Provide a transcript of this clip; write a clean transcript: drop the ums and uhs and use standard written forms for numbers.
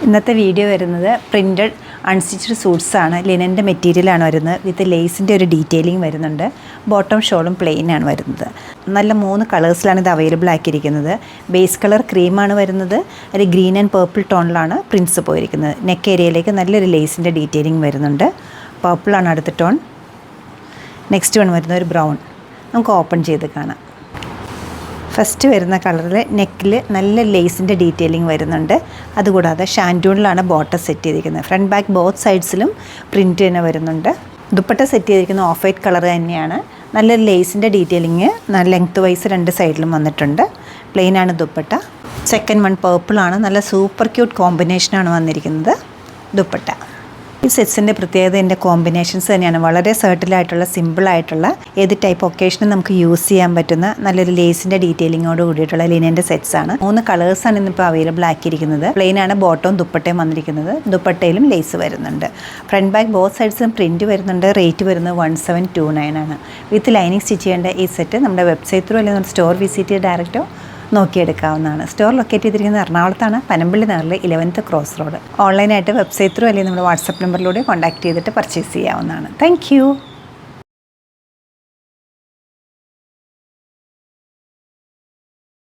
ഇന്നത്തെ വീഡിയോ വരുന്നത് printed unstitched suits ആണ്. ലിനൻ്റെ മെറ്റീരിയലാണ് വരുന്നത്. വിത്ത് ലേസിൻ്റെ ഒരു ഡീറ്റെയിലിംഗ് വരുന്നുണ്ട്. ബോട്ടം ഷോളും പ്ലെയിൻ ആണ് വരുന്നത്. നല്ല 3 കളേഴ്സിലാണ് ഇത് അവൈലബിൾ ആക്കിയിരിക്കുന്നത്. ബേസ് കളർ ക്രീമാണ് വരുന്നത്. ഒരു ഗ്രീൻ ആൻഡ് പേർപ്പിൾ ടോണിലാണ് പ്രിൻറ്റ്സ് പോയിരിക്കുന്നത്. നെക്ക് ഏരിയയിലേക്ക് നല്ലൊരു ലേസിൻ്റെ ഡീറ്റെയിലിംഗ് വരുന്നുണ്ട്. പർപ്പിളാണ് അടുത്ത ടോൺ. നെക്സ്റ്റ് വൺ വരുന്നത് ഒരു ബ്രൗൺ. നമുക്ക് ഓപ്പൺ ചെയ്ത് കാണാം. ഫസ്റ്റ് വരുന്ന കളറിൽ നെക്കിൽ നല്ല ലേസിൻ്റെ ഡീറ്റെയിലിംഗ് വരുന്നുണ്ട്. അതുകൂടാതെ ഷാൻറ്റൂണിലാണ് ബോട്ടം സെറ്റ് ചെയ്തിരിക്കുന്നത്. ഫ്രണ്ട് ബാക്ക് ബോത്ത് സൈഡ്സിലും പ്രിൻറ്റ് തന്നെ വരുന്നുണ്ട്. ദുപ്പട്ട സെറ്റ് ചെയ്തിരിക്കുന്ന ഓഫ് വൈറ്റ് കളർ തന്നെയാണ്. നല്ല ലേസിൻ്റെ ഡീറ്റെയിലിംഗ് ലെങ്ത് വൈസ് 2 സൈഡിലും വന്നിട്ടുണ്ട്. പ്ലെയിനാണ് ദുപ്പട്ട. സെക്കൻഡ് വൺ പേർപ്പിളാണ്. നല്ല സൂപ്പർ ക്യൂട്ട് കോമ്പിനേഷനാണ് വന്നിരിക്കുന്നത് ദുപ്പട്ട. ഈ സെറ്റ്സിൻ്റെ പ്രത്യേകത ഇതിൻ്റെ കോമ്പിനേഷൻസ് തന്നെയാണ്. വളരെ സെർട്ടിലായിട്ടുള്ള സിമ്പിളായിട്ടുള്ള ഏത് ടൈപ്പ് ഒക്കേഷനും നമുക്ക് യൂസ് ചെയ്യാൻ പറ്റുന്ന നല്ലൊരു ലേസിൻ്റെ ഡീറ്റെയിലിങ്ങോട് കൂടിയിട്ടുള്ള ലിനൻ്റെ സെറ്റ്സാണ്. 3 കളേഴ്സാണ് ഇന്നിപ്പോൾ അവൈലബിൾ ആക്കിയിരിക്കുന്നത്. പ്ലെയിനാണ് ബോട്ടവും ദുപ്പട്ടയും വന്നിരിക്കുന്നത്. ദുപ്പട്ടയിലും ലേസ് വരുന്നുണ്ട്. ഫ്രണ്ട് ബാക്ക് ബോത്ത് സൈഡ്സിലും പ്രിൻറ്റ് വരുന്നുണ്ട്. റേറ്റ് വരുന്നത് 1729 ആണ്. വിത്ത് ലൈനിങ് സ്റ്റിച്ച് ചെയ്യേണ്ട ഈ സെറ്റ് നമ്മുടെ വെബ്സൈറ്റ് ത്രൂ അല്ലെങ്കിൽ സ്റ്റോർ വിസിറ്റ് ചെയ്ത് ഡയറക്റ്റോ നോക്കിയെടുക്കാവുന്നതാണ്. സ്റ്റോർ ലൊക്കേറ്റ് ചെയ്തിരിക്കുന്നത് എറണാകുളത്താണ്, പനമ്പള്ളി നഗറിലെ 11th ക്രോസ് റോഡ്. ഓൺലൈനായിട്ട് വെബ്സൈറ്റ് ത്രൂ അല്ലെങ്കിൽ നമ്മുടെ വാട്സപ്പ് നമ്പറിലൂടെ കോൺടാക്ട് ചെയ്തിട്ട് പർച്ചേസ് ചെയ്യാവുന്നതാണ്. താങ്ക്